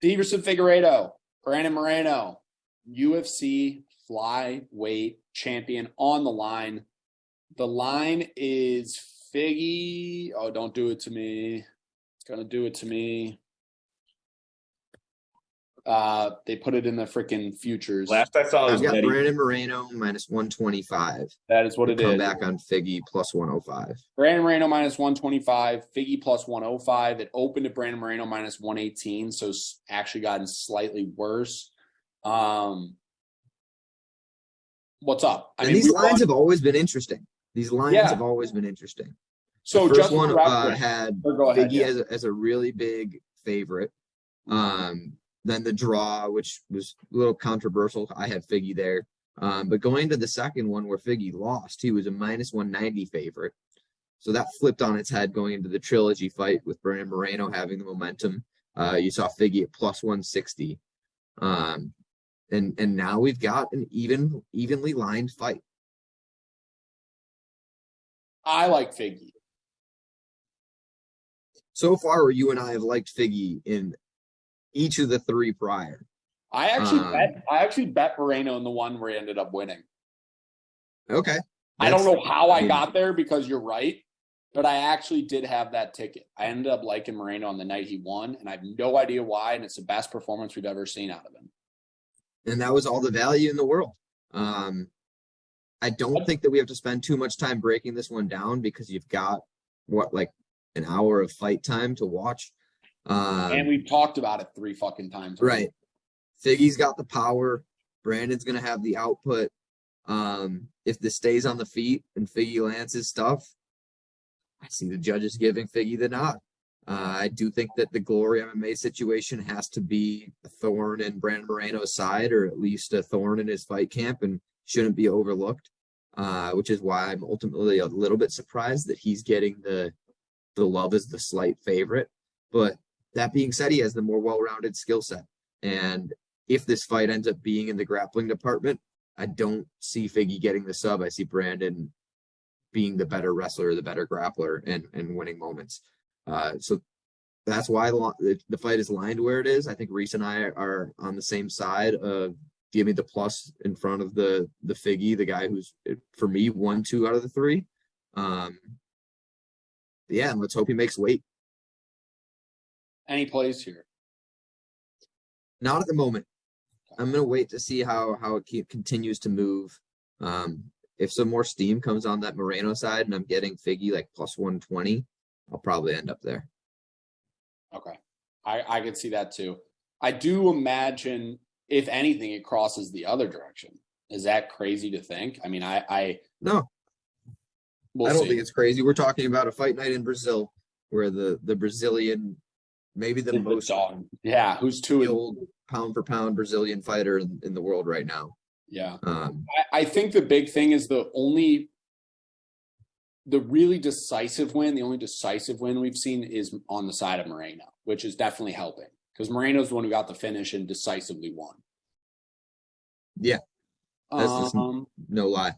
Deiveson Figueiredo, Brandon Moreno, UFC Flyweight champion on the line. The line is Figgy. Oh, don't do it to me. It's going to do it to me. They put it in the freaking futures. Last I saw, I've got Brandon Moreno minus 125. That is what it is. Come back on Figgy plus 105. Brandon Moreno minus 125, Figgy plus 105. It opened at Brandon Moreno minus 118, so it's actually gotten slightly worse. What's up? These lines have always been interesting. These lines have always been interesting. So the first just one had Figgy as a really big favorite. Then the draw, which was a little controversial. I had Figgy there. But going to the second one where Figgy lost, he was a minus 190 favorite. So that flipped on its head going into the trilogy fight with Brandon Moreno having the momentum. You saw Figgy at plus 160. And now we've got an evenly lined fight. I like Figgy. So far, you and I have liked Figgy in each of the three prior. I actually bet Moreno in the one where he ended up winning. Okay. I don't know how I got there because you're right, but I actually did have that ticket. I ended up liking Moreno on the night he won, and I have no idea why, and it's the best performance we've ever seen out of him. And that was all the value in the world. I don't think that we have to spend too much time breaking this one down because you've got, like an hour of fight time to watch. And we've talked about it 3 fucking times. Right. Figgy's got the power. Brandon's going to have the output. If this stays on the feet and Figgy lands his stuff, I see the judges giving Figgy the nod. I do think that the Glory MMA situation has to be a thorn in Brandon Moreno's side, or at least a thorn in his fight camp, and shouldn't be overlooked, which is why I'm ultimately a little bit surprised that he's getting the love as the slight favorite. But that being said, he has the more well-rounded skill set. And if this fight ends up being in the grappling department, I don't see Figgy getting the sub. I see Brandon being the better wrestler, the better grappler, and winning moments. So that's why the fight is lined where it is. I think Reece and I are on the same side of give me the plus in front of the Figgy, the guy who's, for me, 1-2 out of the 3. Yeah, and let's hope he makes weight. Any plays here? Not at the moment. I'm going to wait to see how it continues to move. If some more steam comes on that Moreno side and I'm getting Figgy like plus 120, I'll probably end up there. Okay. I could see that too. I do imagine, if anything, it crosses the other direction. Is that crazy to think? I mean, No. We'll I don't see. think it's crazy. We're talking about a fight night in Brazil where the Brazilian, maybe the most dog. Yeah, who's skilled pound for pound Brazilian fighter in the world right now. Yeah. I think the big thing is the only decisive win we've seen is on the side of Moreno, which is definitely helping because Moreno's the one who got the finish and decisively won. Yeah. That's just no lie.